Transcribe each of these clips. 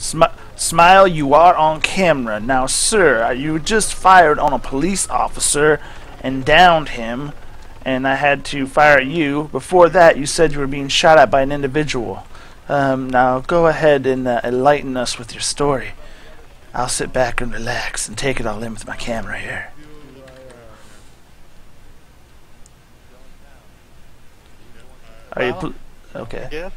Smile, you are on camera. Now, sir, you just fired on a police officer and downed him, and I had to fire at you. Before that, you said you were being shot at by an individual. Now, go ahead and enlighten us with your story. I'll sit back and relax and take it all in with my camera here. Are you okay? Yes.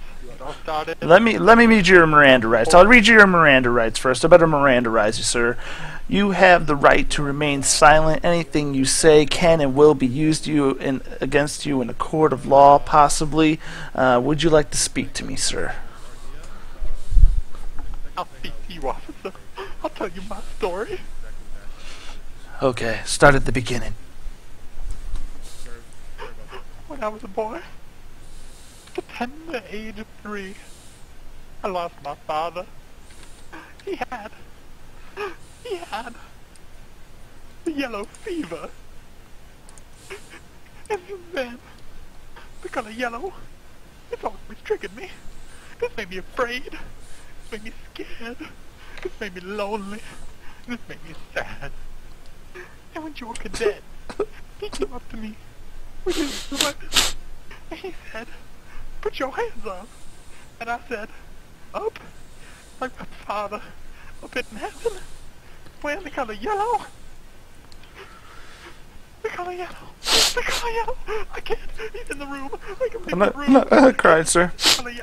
Let me read your Miranda rights. I'll read you your Miranda rights first. I better Mirandarize you, sir. You have the right to remain silent. Anything you say can and will be used against you in a court of law, possibly. Would you like to speak to me, sir? I'll speak to you, officer. I'll tell you my story. Okay, start at the beginning. When I was a boy, at the tender age of 3, I lost my father. He had the yellow fever. And then, the color yellow, it's always triggered me. This made me afraid. This made me scared. This made me lonely. This made me sad. And when Joe Cadet, he came up to me with his sword, and he said, "Put your hands up." And I said, "Up? Like my father up in heaven, wearing the color yellow." The color yellow. The color yellow. I can't. He's in the room. I can I'm not crying, sir.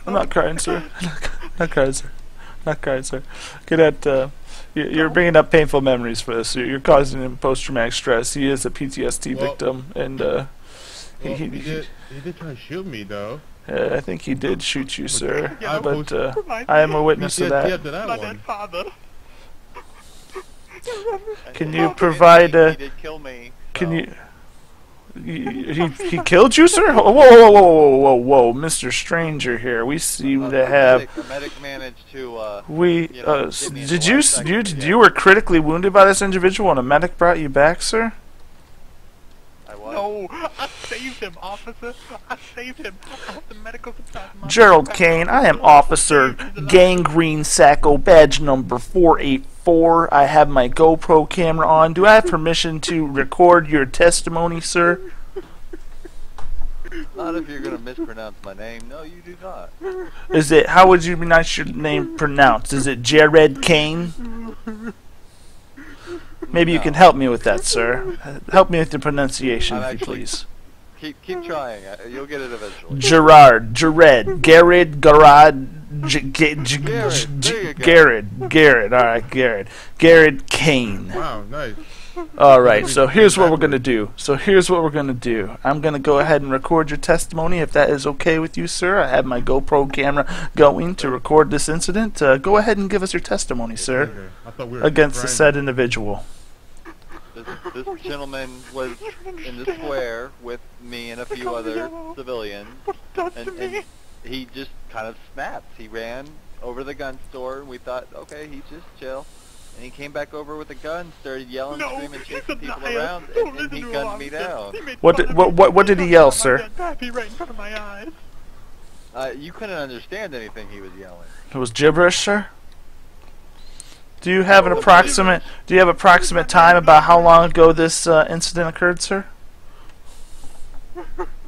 I'm not crying, sir. I'm not crying, sir. Not crying, sir. Get at, you're bringing up painful memories for this. You're causing him post-traumatic stress. He is a PTSD victim, and he did try to shoot me, though. I think he did shoot you, sir. Yeah, But I am a witness to that. My dead father. Can you provide? He did kill me. Can you? He killed you, sir? Whoa, whoa, whoa, whoa, whoa, whoa, Mr. Stranger here. We seem to have. The medic managed to. Did you were critically wounded by this individual, and a medic brought you back, sir? I was. No, I saved him, officer. I saved him. I have the medical supplies. Gerald Kane, I am Officer Gangrene Sacco, badge number 484. I have my GoPro camera on. Do I have permission to record your testimony, sir? Not if you're going to mispronounce my name. No, you do not. Is it, how would you pronounce your name pronounced? Is it Jared Kane? Maybe you can help me with that, sir. Help me with the pronunciation, if you please. Keep trying. You'll get it eventually. Jared, Garrett, Garrett. All right, Garrett Kane. Wow, nice. All right, so here's what we're gonna do. I'm gonna go ahead and record your testimony, if that is okay with you, sir. I have my GoPro camera going to record this incident. Go ahead and give us your testimony, sir, against the said individual. This gentleman was in the square with me and a few other civilians, and he just kind of snapped. He ran over the gun store, and we thought, okay, he's just chill. And he came back over with a gun, started yelling, screaming, chasing people around, and he gunned me down. What did he yell, sir? You couldn't understand anything he was yelling. It was gibberish, sir? Do you have an approximate time about how long ago this incident occurred, sir?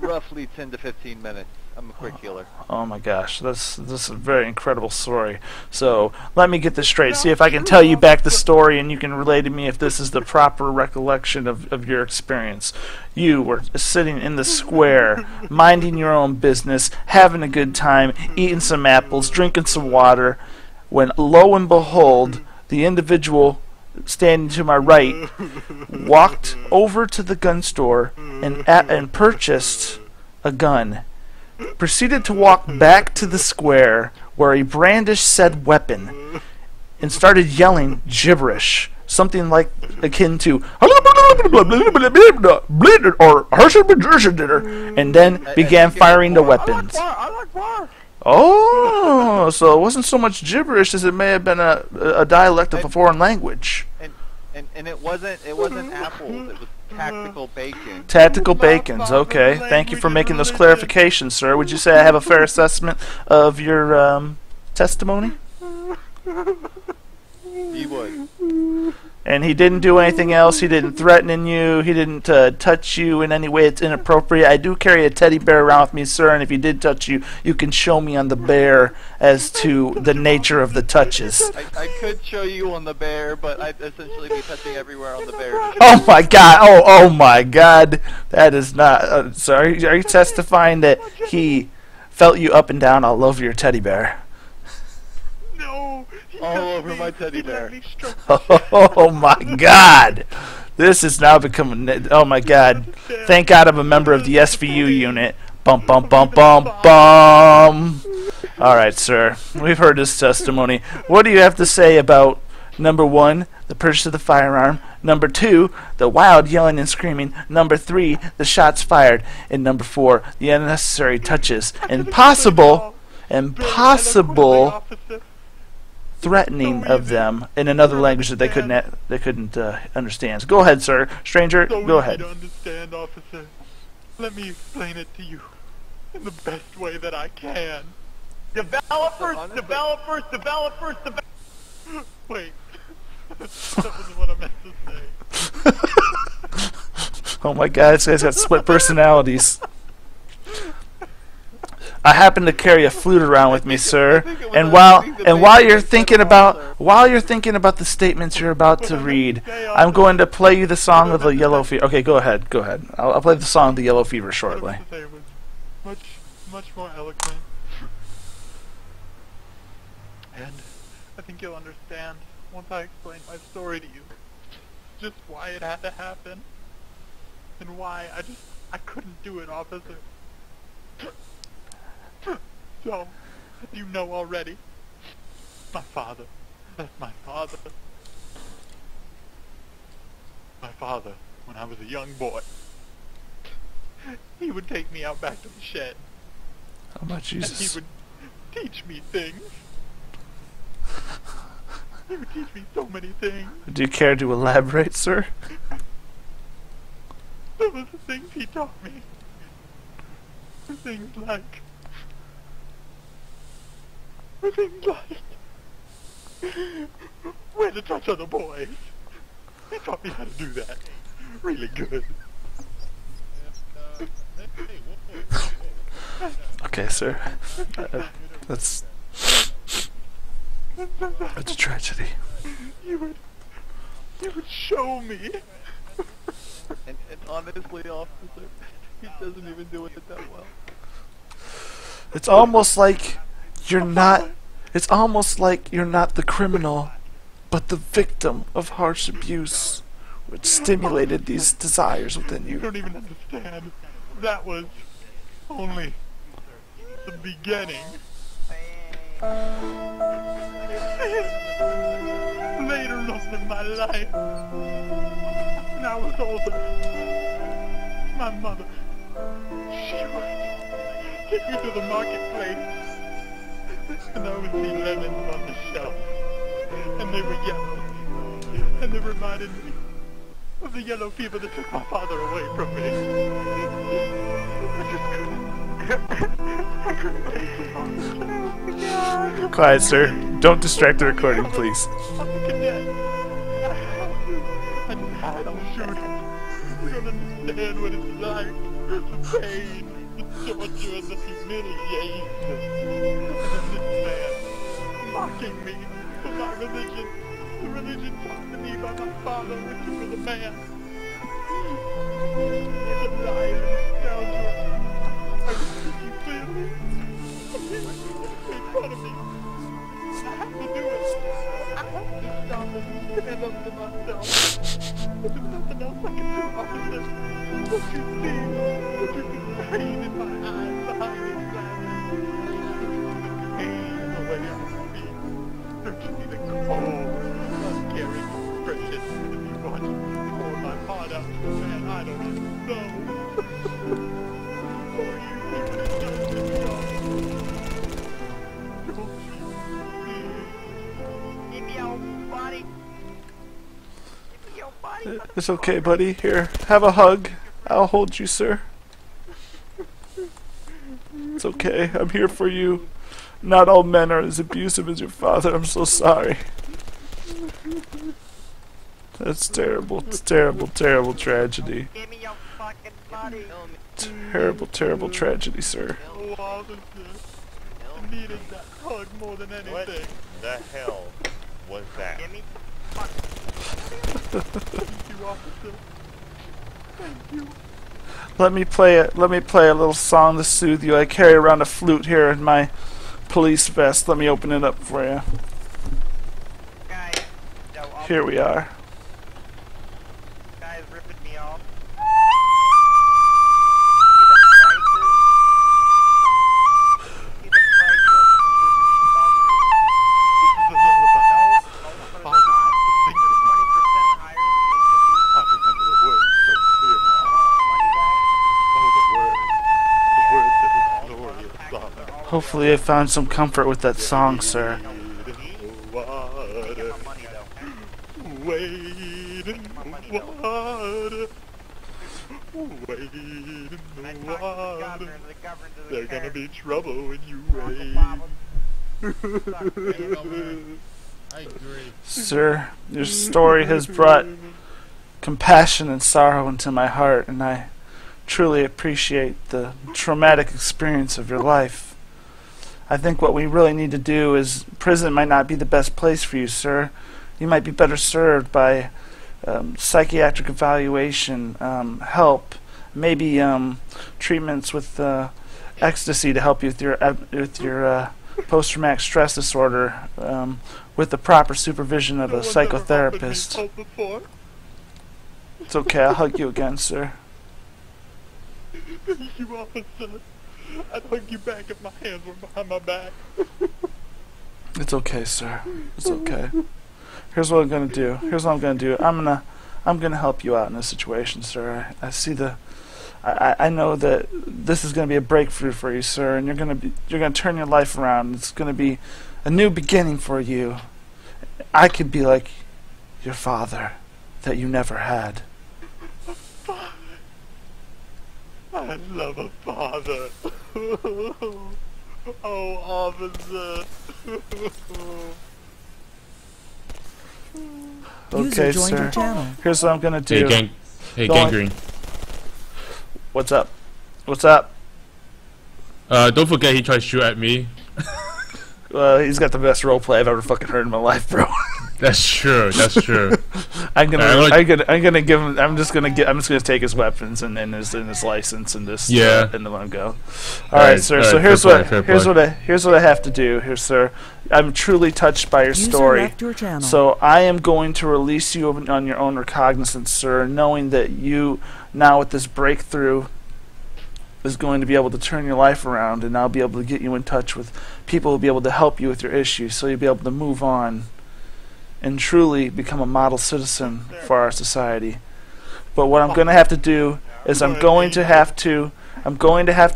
Roughly 10 to 15 minutes. I'm a quick healer. Oh my gosh, this is a very incredible story. So let me get this straight. See if I can tell you back the story, and you can relay to me if this is the proper recollection of your experience. You were sitting in the square, minding your own business, having a good time, eating some apples, drinking some water, when lo and behold, the individual standing to my right walked over to the gun store and purchased a gun. Proceeded to walk back to the square where he brandished said weapon and started yelling gibberish, something like akin to or and then began firing the weapons. Oh, so it wasn't so much gibberish as it may have been a dialect of a foreign language. And it wasn't apples. It was tactical bacon. Tactical bacons. Okay. Thank you for making those clarifications, sir. Would you say I have a fair assessment of your testimony? He would. And he didn't do anything else. He didn't threaten you. He didn't touch you in any way it's inappropriate. I do carry a teddy bear around with me, sir, and if he did touch you, you can show me on the bear as to the nature of the touches. I could show you on the bear, but I'd essentially be touching everywhere on the bear. Oh my God! Oh my God! That is not. So are you testifying that he felt you up and down all over your teddy bear? No. All over my teddy bear. Oh my God! This is now becoming. Oh my God! Thank God I'm a member of the SVU unit. Bum bum bum bum bum. All right, sir. We've heard his testimony. What do you have to say about number 1, the purchase of the firearm? Number 2, the wild yelling and screaming. Number 3, the shots fired. And number 4, the unnecessary touches and possible threatening of them in another language that they couldn't understand. So go ahead, sir. Stranger, go ahead. To understand, officer. Let me explain it to you in the best way that I can. Developers. Wait. That wasn't what I meant to say. Oh my God, this guy's got split personalities. I happen to carry a flute around with me, sir. And while you're thinking about the statements you're about to read, I'm going to play you the song of the Yellow Fever. Okay, go ahead. I'll play the song of the Yellow Fever shortly. It was much more eloquent. And I think you'll understand once I explain my story to you, just why it had to happen, and why I couldn't do it, officer. So, as you know already, that's my father. My father, when I was a young boy, he would take me out back to the shed. Oh my Jesus. And he would teach me things. He would teach me so many things. Do you care to elaborate, sir? Some of the things he taught me were things like where to touch other boys. He taught me how to do that really good. Okay, sir. That's a tragedy. You would show me. And honestly, officer, he doesn't even do it that well. It's almost like you're not the criminal, but the victim of harsh abuse, which stimulated these desires within You you. don't even understand. That was only the beginning. Later on in my life, when I was older, my mother, she would take me to the marketplace, and I would see lemons on the shelf, and they were yellow, and they reminded me of the yellow fever that took my father away from me. I just couldn't take it on. Quiet, sir. Don't distract the recording, please. I'm a cadet. I just had to shoot him. You don't understand what it's like. The pain, the torture, and the humiliation. And this man mocking me for my religion. The religion taught to me by my father, which was a man. He's a liar and a scoundrel. I can see you clearly. He made fun of me. I have to do it. I have to stop it and stand up to myself. But there's nothing else I can do, officer. Don't you see? Don't you see the pain in my eyes behind these glasses? The pain in the way I speak. Don't you see the cold, uncaring expression as you watch me pour my heart out to a man I don't even know? Oh, you see what it does to me, officer? Don't you see? Give me your body. Give me your body. It's okay, buddy. Here, have a hug. I'll hold you, sir. It's okay. I'm here for you. Not all men are as abusive as your father. I'm so sorry. That's terrible. It's terrible, terrible tragedy. Give me your fucking money. Terrible, terrible tragedy, sir. Oh, officer. I needed that hug more than What anything. the hell was that? Give me. Thank you, officer. Thank you. Let me play a little song to soothe you. I carry around a flute here in my police vest. Let me open it up for you. Guys, no, Here we are. guys ripping me off. See the prices? See the This is a lullaby. prices? No, no, they're not. They're 20% higher I remember the words so clear. than they should be. Oh, the words of this glorious song. Hopefully I found some comfort with that song, sir. Wade in the water. Wade in the water. There's gonna be trouble when you wade. I agree. Sir, your story has brought compassion and sorrow into my heart, and I truly appreciate the traumatic experience of your life. I think what we really need to do is, prison might not be the best place for you, sir. You might be better served by psychiatric evaluation, help, maybe treatments with ecstasy to help you with your post-traumatic stress disorder, with the proper supervision of No a one's ever offered me psychotherapist. hope before. It's okay, I'll hug you again, sir. Thank you, officer. I'd hug you back if my hands were behind my back. It's okay, sir. It's okay. Here's what I'm gonna do. I'm gonna help you out in this situation, sir. I see I know that this is gonna be a breakthrough for you, sir, and you're gonna turn your life around. It's gonna be a new beginning for you. I could be like your father that you never had. I love a father. Oh, officer. Okay, User joined your sir. channel. Here's what I'm gonna do. Hey, Go on. Gangrene. What's up? What's up? Don't forget he tried to shoot at me. He's got the best roleplay I've ever fucking heard in my life, bro. That's true. That's true. I'm gonna, I like- I'm gonna give him. I'm just gonna take his weapons and his license and just Yeah. and then let him go. All right, sir. all So right, here's fair what play, fair play. here's what I have to do here, sir. I'm truly touched by your User story. left your channel. So I am going to release you on your own recognizance, sir, knowing that you now with this breakthrough is going to be able to turn your life around, and I'll be able to get you in touch with people who will be able to help you with your issues, so you'll be able to move on and truly become a model citizen for our society. But what I'm going to have to do is I'm going to have to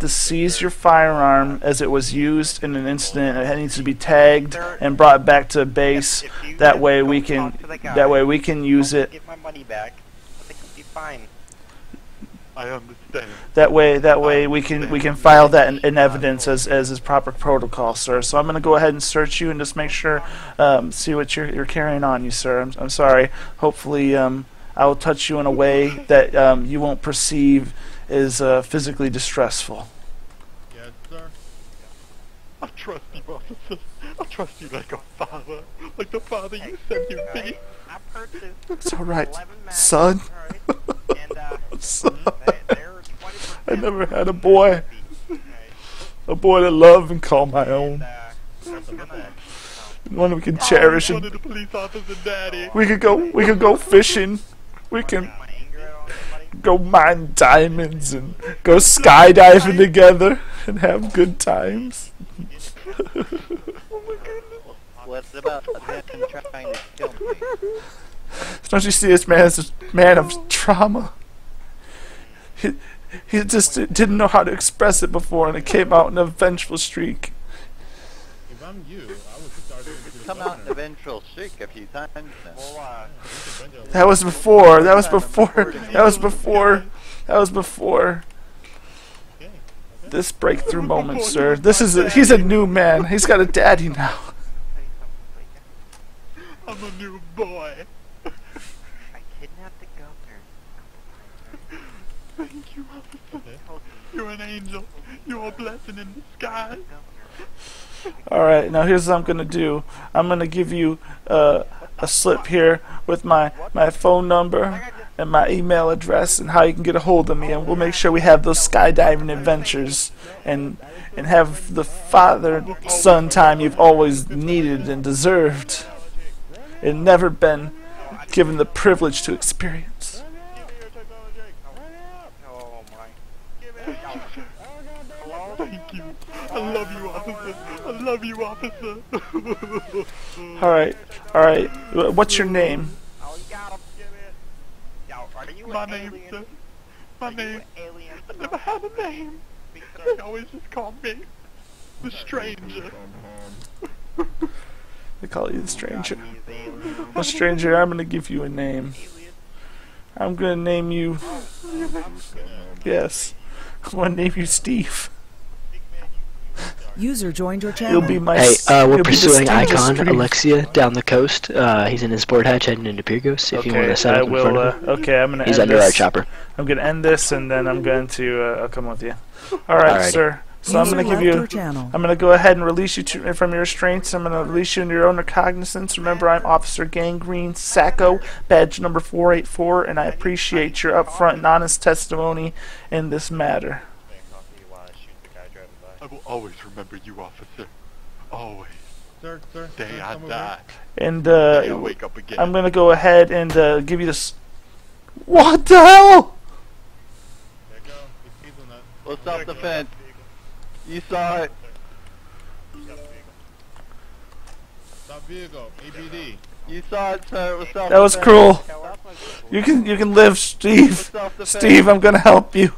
seize your firearm as it was used in an incident. It needs to be tagged and brought back to base. That way we can use it. Get my money back. I think it'll be fine. I understand. That way we can file that in evidence as is proper protocol, sir. So I'm going to go ahead and search you and just make sure, see what you're carrying on you, sir. I'm sorry. Hopefully I will touch you in a way that you won't perceive as physically distressful. Yes, sir. I trust you, officer. I trust you like a father. Like the father you said you'd be. Alright, I purchased It's all right, 11 mags, son. alright, and Son. they're 20% I never had a boy. alright, A boy to love and call my own. I'm gonna, One we can cherish I and wanted a police officer daddy. we could go fishing. We can my anger out on somebody. go mine diamonds and go skydiving together and have good times. What about him trying to kill me? Don't you see this man as a man of trauma? He just didn't know how to express it before, and it came out in a vengeful streak. If I'm you, I would start doing it to the Come out in a governor. ventral shriek a few times now. Well, That was before. That was before. That was before. That was before. Okay. this breakthrough moment, sir. He's a new man. He's got a daddy now. I'm a new boy. I kidnapped the governor. Thank you, officer. You're an angel. You're a blessing in disguise. Alright, now here's what I'm gonna do. I'm gonna give you a slip here with my phone number and my email address and how you can get a hold of me, and we'll make sure we have those skydiving adventures and have the father-son time you've always needed and deserved and never been given the privilege to experience. Oh my. Thank you. I love you, officer. I love you, officer. Alright. What's your name? Oh, you got him. Yo, are you My an name, alien? sir. My Are you name. an alien? I never had a name. They always just call me the stranger. They call you the stranger. He's alien. Well, stranger, I'm gonna give you a name. I'm gonna name you... Yes. I'm gonna name you Steve. User joined your channel. You'll be my... Hey, you'll we're be the pursuing Steve of Icon Street. Alexia down the coast. He's in his board hatch heading into Pyrgos. If you want to set I up in will. front of him. Okay, I'm gonna. He's end under our this. chopper. I'm gonna end this, and then I'm going to. I'll come with you. All right, Alrighty. sir. So I'm User gonna give left you. your channel. I'm gonna go ahead and release you from your restraints. I'm gonna release you in your own recognizance. Remember, I'm Officer Gangrene Sacco, badge number 484, and I appreciate your upfront and honest testimony in this matter. I will always remember you, officer. Always. Sir, Day I come over die. And Day I wake up again. I'm gonna go ahead and give you this. What the hell? here. There you go. He's feeling that. What's off the fence? You saw it. Stop vehicle. ABD. You saw it, sir. What's off That the was fence? cruel. You can live, Steve. What's off the Steve, fence? I'm gonna help you.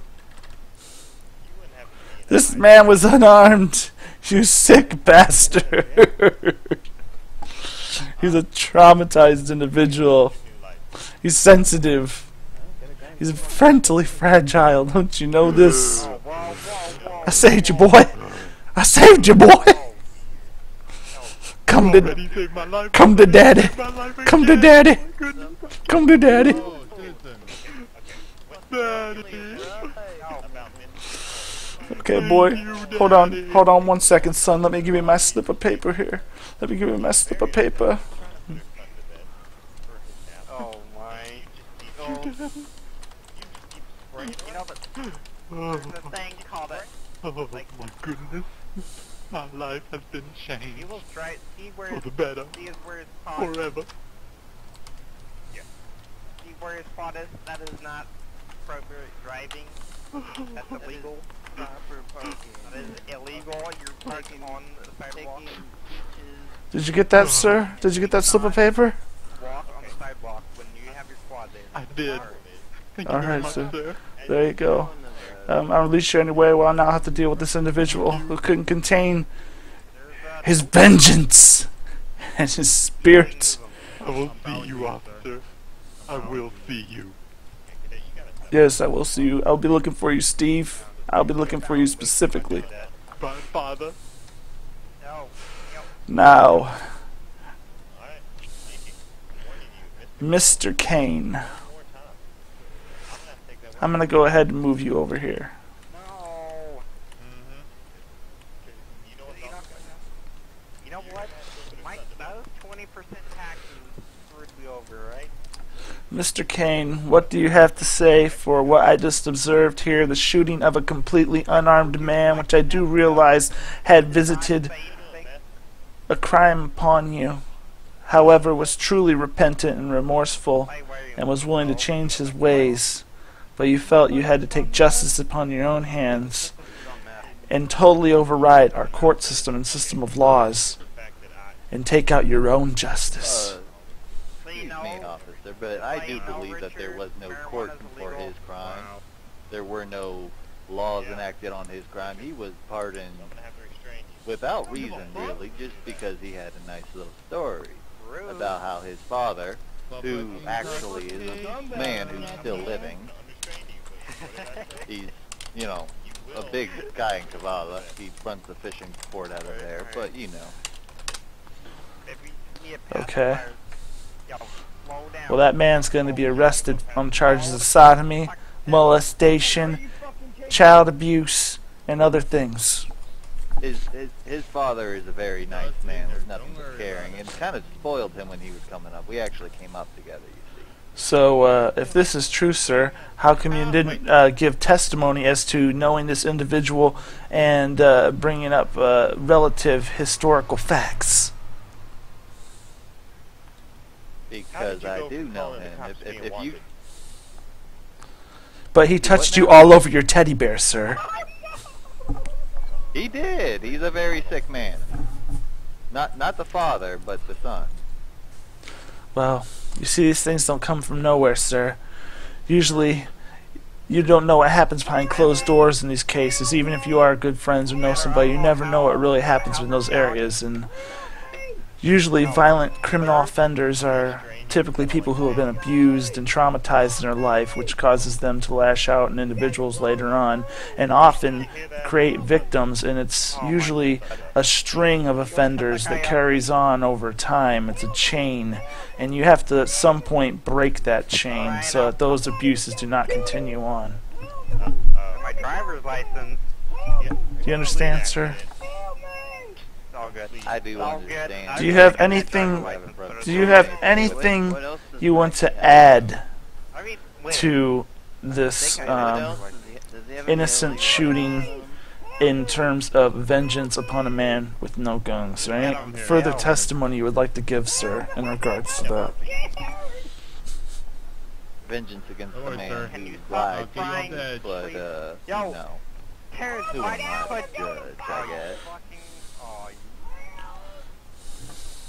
This man was unarmed. You sick bastard. He's a traumatized individual. He's sensitive. He's mentally fragile. Don't you know this? I saved you, boy. I saved you, boy. Come to, Already saved my life. come to daddy. Saved my life Come to again. daddy. My goodness. Come to daddy. Oh, citizen. Daddy. Okay, boy. Hold on 1 second, son. Let me give you my slip of paper here. Let me give you my slip of paper. Oh my. You know, but Oh, there's a thing called it. oh my goodness. My life has been He changed will try. See where for his, the better. see where his spot. Forever. See where his spot is. That is not appropriate driving. That's illegal. That is illegal. You're parking on the sidewalk. Did you get that, sir? Did you get that slip of paper? Walk on the sidewalk when you have your quad there. I did. Thank you All very right, much, sir. sir. There you go. I'll release you anyway. Well, I now have to deal with this individual who couldn't contain his vengeance and his spirit. I will see you, officer. I will see you. Yes, I will see you. I'll be looking for you, Steve. I'll be looking for you specifically. My father. No. Now, Mr. Kane. I'm gonna go ahead and move you over here. No. You know what? Those 20% taxes screwed me over, right? Mr. Kane, what do you have to say for what I just observed here, the shooting of a completely unarmed man, which I do realize had visited a crime upon you, however was truly repentant and remorseful, and was willing to change his ways, but you felt you had to take justice upon your own hands and totally override our court system and system of laws and take out your own justice. Excuse me, officer, but I do believe that there was no court for his crime. There were no laws enacted on his crime. He was pardoned without reason, really, just because he had a nice little story about how his father, who actually is a man who's still living, he's, you know, a big guy in Kavala. He runs the fishing port out of there, but you know. Okay. Well, that man's going to be arrested on charges of sodomy, molestation, child abuse, and other things. His father is a very nice man. There's nothing but caring, and kind of spoiled him when he was coming up. We actually came up together, you see. So, if this is true, sir, how come you didn't give testimony as to knowing this individual and bringing up relative historical facts? Because I do know him. If you... But he touched you all over your teddy bear, sir. He did. He's a very sick man. Not the father, but the son. Well, you see, these things don't come from nowhere, sir. Usually, you don't know what happens behind closed doors in these cases. Even if you are good friends or know somebody, you never know what really happens in those areas. And usually, violent criminal offenders are typically people who have been abused and traumatized in their life, which causes them to lash out on individuals later on, and often create victims, and it's usually a string of offenders that carries on over time. It's a chain, and you have to at some point break that chain so that those abuses do not continue on. My driver's license. Do you understand, sir? All good. I do understand. Do you have anything? Do you have anything you want to add to this innocent shooting in terms of vengeance upon a man with no guns? Or any further testimony you would like to give, sir, in regards to that? Vengeance against the man who lied to you, but you know, who am I to judge, I guess.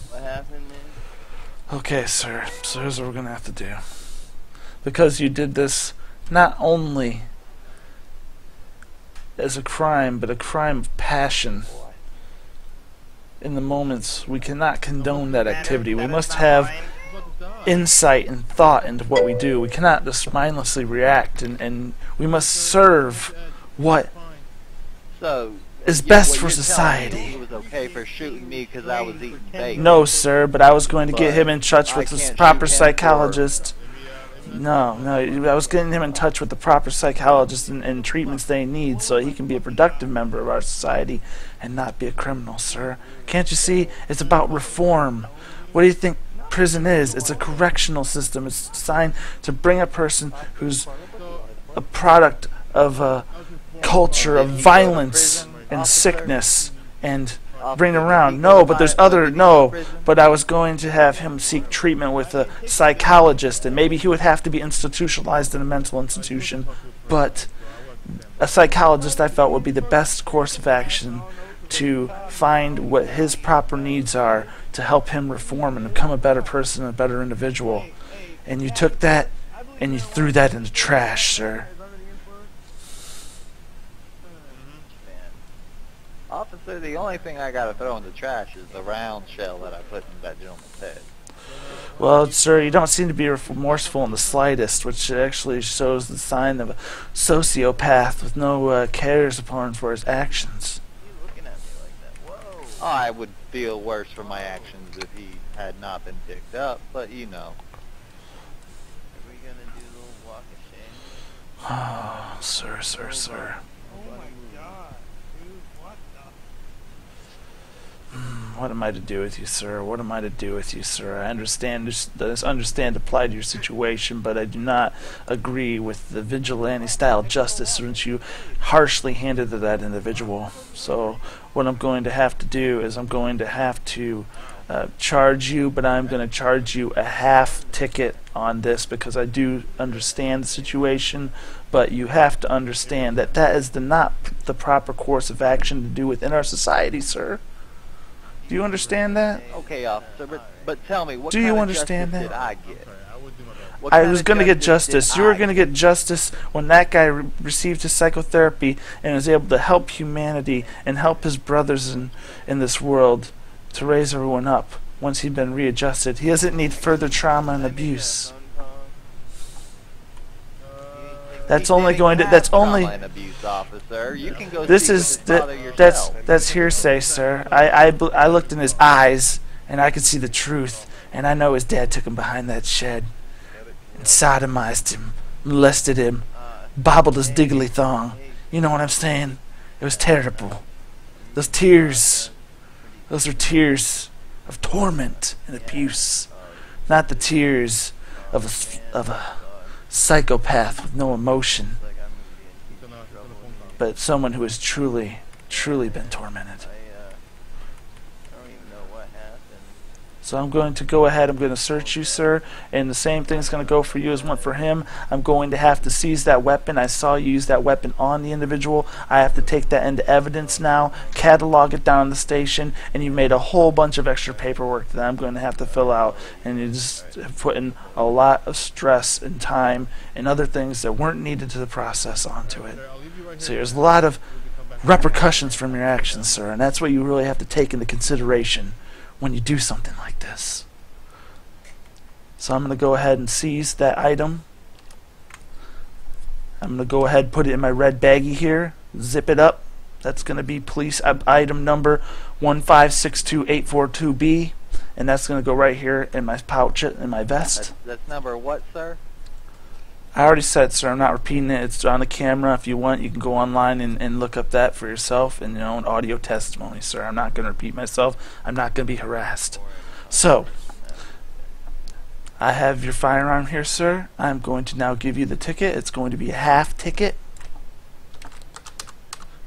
What happened then? Okay, sir. So here's what we're gonna have to do. Because you did this not only as a crime, but a crime of passion. In the moments, we cannot condone that activity. We must have insight and thought into what we do. We cannot just mindlessly react, and we must serve what is best for society. He was okay for shooting me because I was eating bacon. No, sir, but I was going to get him in touch with the proper psychologist. No, I was getting him in touch with the proper psychologist and treatments they need so he can be a productive member of our society and not be a criminal, sir. Can't you see? It's about reform. What do you think prison is? It's a correctional system. It's designed to bring a person who's a product of a culture of violence and sickness and bring him around. No, but there's other, no, but I was going to have him seek treatment with a psychologist, and maybe he would have to be institutionalized in a mental institution, but a psychologist I felt would be the best course of action to find what his proper needs are to help him reform and become a better person, a better individual. And you took that and you threw that in the trash, sir. Officer, the only thing I gotta throw in the trash is the round shell that I put in that gentleman's head. Well, sir, you don't seem to be remorseful in the slightest, which actually shows the sign of a sociopath with no cares upon for his actions. Oh, I would feel worse for my actions if he had not been picked up, but you know. Are we gonna do a little walk of shame? Oh, sir. What am I to do with you, sir? What am I to do with you, sir? I understand apply to your situation, but I do not agree with the vigilante-style justice which you harshly handed to that individual. So what I'm going to have to do is I'm going to have to charge you, but I'm going to charge you a half ticket on this because I do understand the situation, but you have to understand that that is not the proper course of action to do within our society, sir. Do you understand that? Okay, officer, but tell me, what do you kind understand of justice that? did I get? I was going to get justice. You were going to get justice when that guy received his psychotherapy and was able to help humanity and help his brothers in this world to raise everyone up once he'd been readjusted. He doesn't need further trauma and abuse. That's He only didn't going to. have That's trauma only. and abuse, officer. You can go This speak with is his father that's yourself. hearsay, sir. I looked in his eyes and I could see the truth, and I know his dad took him behind that shed and sodomized him, molested him, bobbled his diggly thong. You know what I'm saying? It was terrible. Those tears, those are tears of torment and abuse, not the tears of a psychopath with no emotion, but someone who has truly been tormented. So I'm going to go ahead, I'm going to search you, sir, and the same thing's going to go for you as went for him. I'm going to have to seize that weapon. I saw you use that weapon on the individual. I have to take that into evidence now, catalog it down in the station, and you made a whole bunch of extra paperwork that I'm going to have to fill out, and you just have put in a lot of stress and time and other things that weren't needed to the process onto it. So there's a lot of repercussions from your actions, sir, and that's what you really have to take into consideration when you do something like this. So I'm going to go ahead and seize that item. I'm going to go ahead and put it in my red baggie here, zip it up. That's going to be police item number 1562842B, and that's going to go right here in my pouch, in my vest. That's number what, sir? I already said, sir, I'm not repeating it. It's on the camera. If you want, you can go online and look up that for yourself in your own audio testimony, sir. I'm not going to repeat myself. I'm not going to be harassed. So, I have your firearm here, sir. I'm going to now give you the ticket. It's going to be a half ticket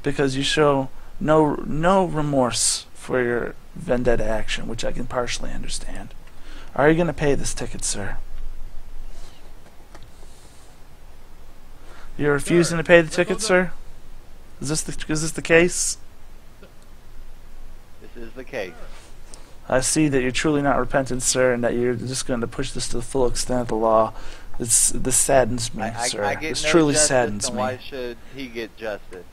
because you show no remorse for your vendetta action, which I can partially understand. Are you going to pay this ticket, sir? You're refusing to pay the ticket, sir? Is this the case? This is the case. I see that you're truly not repentant, sir, and that you're just going to push this to the full extent of the law. This saddens me, sir. I get This no truly justice, saddens then me. why should he get justice?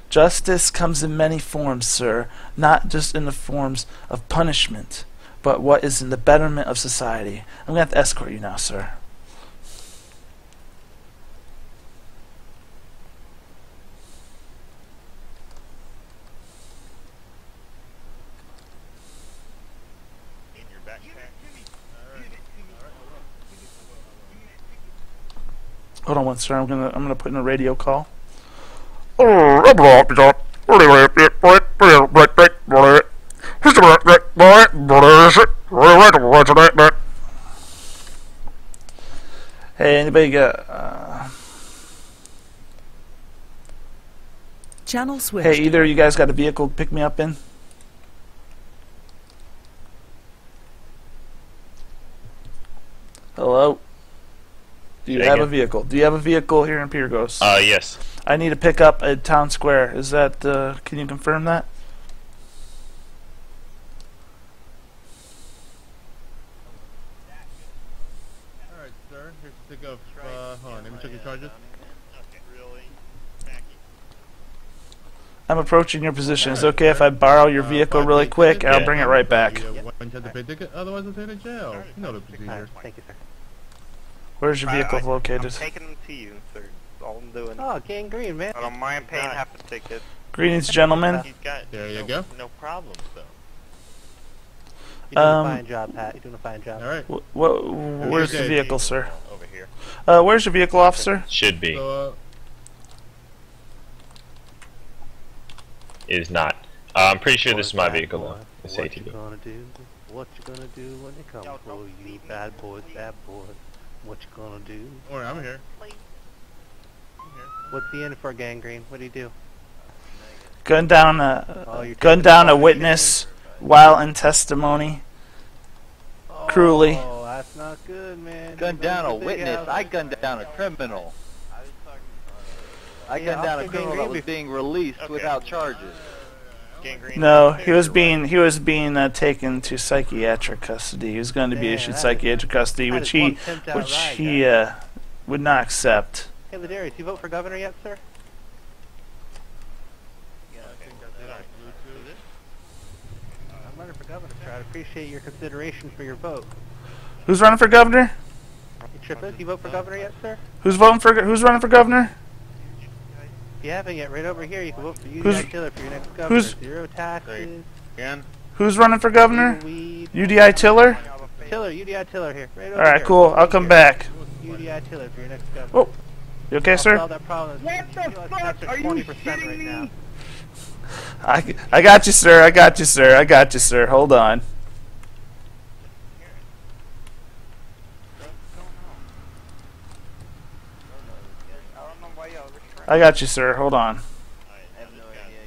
Justice comes in many forms, sir, not just in the forms of punishment, but what is in the betterment of society. I'm going to have to escort you now, sir. In your backpack. Hold on one, sir. I'm gonna put in a radio call. Hey, anybody got? Channel switched. Hey, either of you guys got a vehicle to pick me up in? Hello? Do you have a vehicle? Do you have a vehicle here in Pyrgos? Yes. I need to pick up at Town Square. Is that, can you confirm that? Alright, sir. Here's the ticket of, hold on, let me check your charges. Okay, really? Mackie. I'm approaching your position. Is it okay if I borrow your vehicle really quick? I'll bring it right back. One chance to pay ticket, otherwise I'll take it to jail. You know the procedure. Thank you, sir. Where's your vehicle I'm located? taking them to you, sir. That's all I'm doing. Oh, gangrene, man. I don't mind paying half the ticket. Greetings, gentlemen. He's got There you no, go. no problems, though. You're doing a fine job, Pat. You're doing a fine job. Alright. Where's the vehicle, sir? Over here. Where's your vehicle, officer? Should be. So, Is not. I'm pretty sure this is my Bad vehicle boy. though. It's What you ATV. gonna do? What you gonna do when they come Yo, for don't you, beat me. bad boy, bad boy? What you gonna do? don't worry, I'm here. What's he in for, gangrene? What do you do? Gun down Oh, you're gun taking down the a ball. witness while in testimony. Cruelly. Oh, that's not good, man. Gun You're down a going to big witness. house. I gunned down a criminal. I Yeah, gunned down a Officer criminal that Gangrene was being released Okay. without charges. Gangrene. No, he was being taken to psychiatric custody. He was going to be Damn, issued that is- psychiatric custody, that which is one he pimped out ride, would not accept. Hey, Ladarius, you vote for governor yet, sir? I'm running for governor, sir. I'd appreciate your consideration for your vote. Who's running for governor? You tripping? You vote for governor yet, sir? Who's running for governor? you haven't yet, right over here, you can vote for Who's- UDI Tiller for your next governor. who's- Zero taxes. Again? Who's running for governor? Weed. UDI Tiller? Tiller, UDI Tiller here. Right over Alright, here. cool. I'll come back. UDI Tiller for your next governor. Oh, you okay, I'll sir? solve that problem. What the fuck? Are you 20% right shitting now. me? I got you, sir. I got you, sir. I got you, sir. Hold on. I got you, sir. Hold on.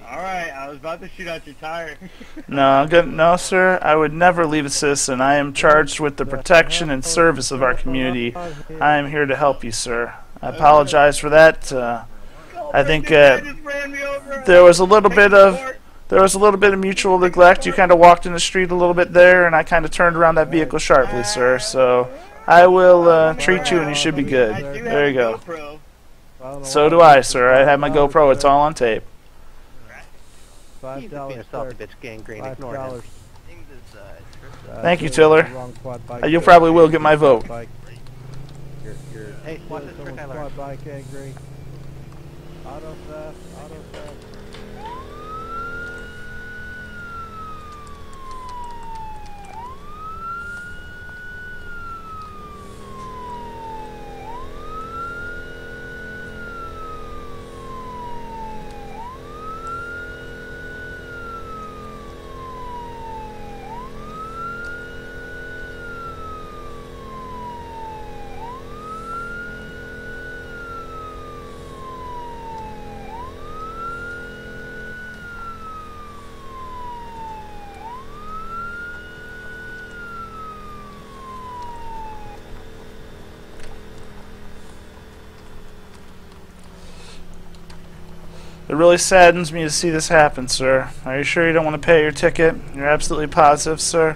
Alright, I was about to shoot out your tire. No, I'm good. No, sir. I would never leave a citizen. I am charged with the protection and service of our community. I am here to help you, sir. I apologize for that. I think there was a little bit of mutual neglect. You kind of walked in the street a little bit there, and I kind of turned around that vehicle sharply, sir. So I will treat you, and you should be good. There you go. So do I, sir. I have my GoPro. It's all on tape. He's just being a salty bitch, gangrene. Ignore him. Thank you, Tiller. You probably will get my vote. Hey, watch this for Tyler. Bike angry. Auto theft, auto theft. It really saddens me to see this happen, sir. Are you sure you don't want to pay your ticket? You're absolutely positive, sir?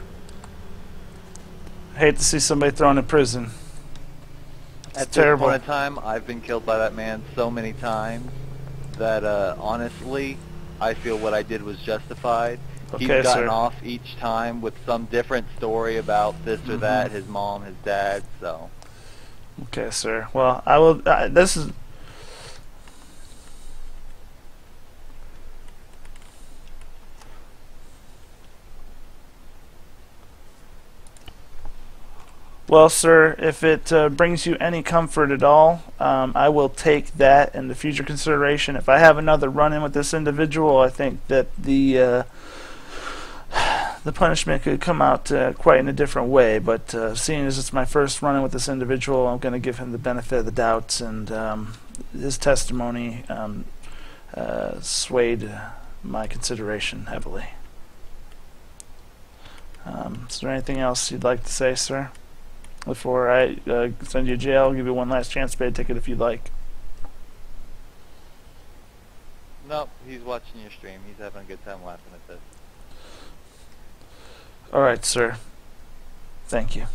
I hate to see somebody thrown in prison. At terrible. this point in time, I've been killed by that man so many times that honestly, I feel what I did was justified. He's Okay, gotten sir. off each time with some different story about this or that, his mom, his dad, so... Okay, sir. Well, I will. This is. Well, sir, if it brings you any comfort at all, I will take that into future consideration. If I have another run-in with this individual, I think that the punishment could come out quite in a different way. But seeing as it's my first run-in with this individual, I'm going to give him the benefit of the doubt, and his testimony swayed my consideration heavily. Is there anything else you'd like to say, sir? Before I send you to jail, I'll give you one last chance to pay a ticket if you'd like. Nope, he's watching your stream. He's having a good time laughing at this. Alright, sir. Thank you.